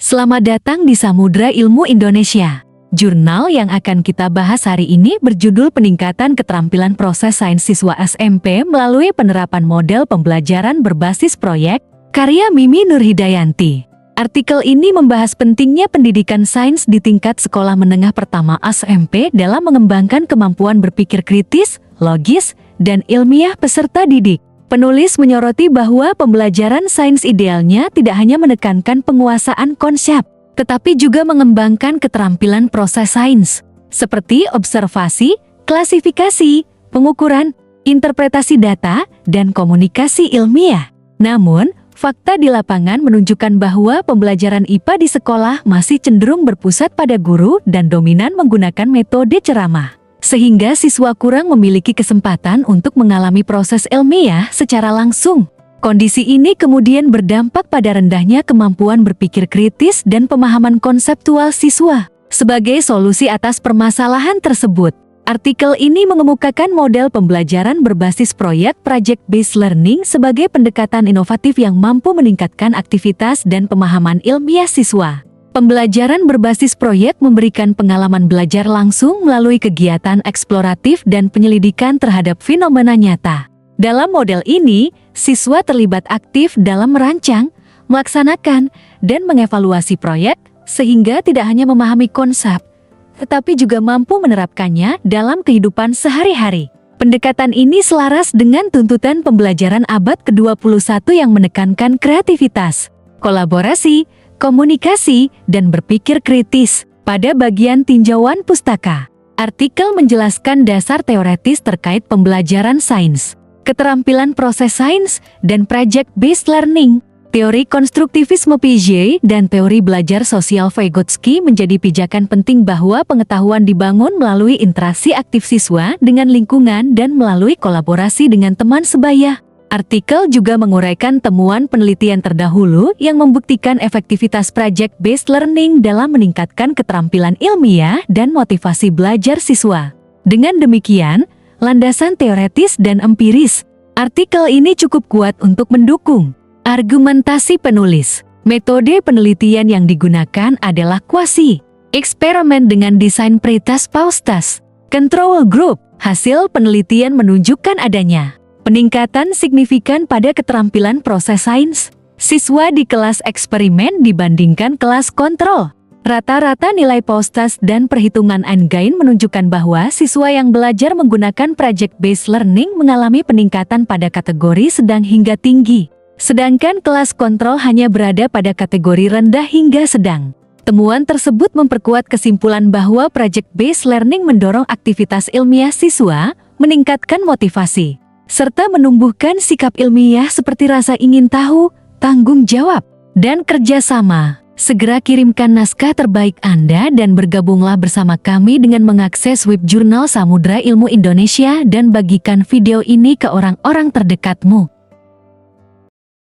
Selamat datang di Samudra Ilmu Indonesia. Jurnal yang akan kita bahas hari ini berjudul Peningkatan Keterampilan Proses Sains Siswa SMP melalui Penerapan Model Pembelajaran Berbasis Proyek, karya Mimi Nurhidayanti. Artikel ini membahas pentingnya pendidikan sains di tingkat sekolah menengah pertama SMP dalam mengembangkan kemampuan berpikir kritis, logis, dan ilmiah peserta didik. Penulis menyoroti bahwa pembelajaran sains idealnya tidak hanya menekankan penguasaan konsep, tetapi juga mengembangkan keterampilan proses sains, seperti observasi, klasifikasi, pengukuran, interpretasi data, dan komunikasi ilmiah. Namun, fakta di lapangan menunjukkan bahwa pembelajaran IPA di sekolah masih cenderung berpusat pada guru dan dominan menggunakan metode ceramah, sehingga siswa kurang memiliki kesempatan untuk mengalami proses ilmiah secara langsung. Kondisi ini kemudian berdampak pada rendahnya kemampuan berpikir kritis dan pemahaman konseptual siswa. Sebagai solusi atas permasalahan tersebut, artikel ini mengemukakan model pembelajaran berbasis proyek project-based learning sebagai pendekatan inovatif yang mampu meningkatkan aktivitas dan pemahaman ilmiah siswa. Pembelajaran berbasis proyek memberikan pengalaman belajar langsung melalui kegiatan eksploratif dan penyelidikan terhadap fenomena nyata. Dalam model ini, siswa terlibat aktif dalam merancang, melaksanakan, dan mengevaluasi proyek, sehingga tidak hanya memahami konsep, tetapi juga mampu menerapkannya dalam kehidupan sehari-hari. Pendekatan ini selaras dengan tuntutan pembelajaran abad ke-21 yang menekankan kreativitas, kolaborasi, komunikasi, dan berpikir kritis. Pada bagian tinjauan pustaka, artikel menjelaskan dasar teoretis terkait pembelajaran sains, keterampilan proses sains, dan project-based learning. Teori konstruktivisme Piaget dan teori belajar sosial Vygotsky menjadi pijakan penting bahwa pengetahuan dibangun melalui interaksi aktif siswa dengan lingkungan dan melalui kolaborasi dengan teman sebaya. Artikel juga menguraikan temuan penelitian terdahulu yang membuktikan efektivitas project-based learning dalam meningkatkan keterampilan ilmiah dan motivasi belajar siswa. Dengan demikian, landasan teoretis dan empiris, artikel ini cukup kuat untuk mendukung argumentasi penulis. Metode penelitian yang digunakan adalah quasi eksperimen dengan desain Pretest-Paustas control group. Hasil penelitian menunjukkan adanya peningkatan signifikan pada keterampilan proses sains siswa di kelas eksperimen dibandingkan kelas kontrol. Rata-rata nilai Paustas dan perhitungan Einstein menunjukkan bahwa siswa yang belajar menggunakan project-based learning mengalami peningkatan pada kategori sedang hingga tinggi, sedangkan kelas kontrol hanya berada pada kategori rendah hingga sedang. Temuan tersebut memperkuat kesimpulan bahwa project-based learning mendorong aktivitas ilmiah siswa, meningkatkan motivasi, serta menumbuhkan sikap ilmiah seperti rasa ingin tahu, tanggung jawab, dan kerjasama. Segera kirimkan naskah terbaik Anda dan bergabunglah bersama kami dengan mengakses web jurnal Samudra Ilmu Indonesia dan bagikan video ini ke orang-orang terdekatmu.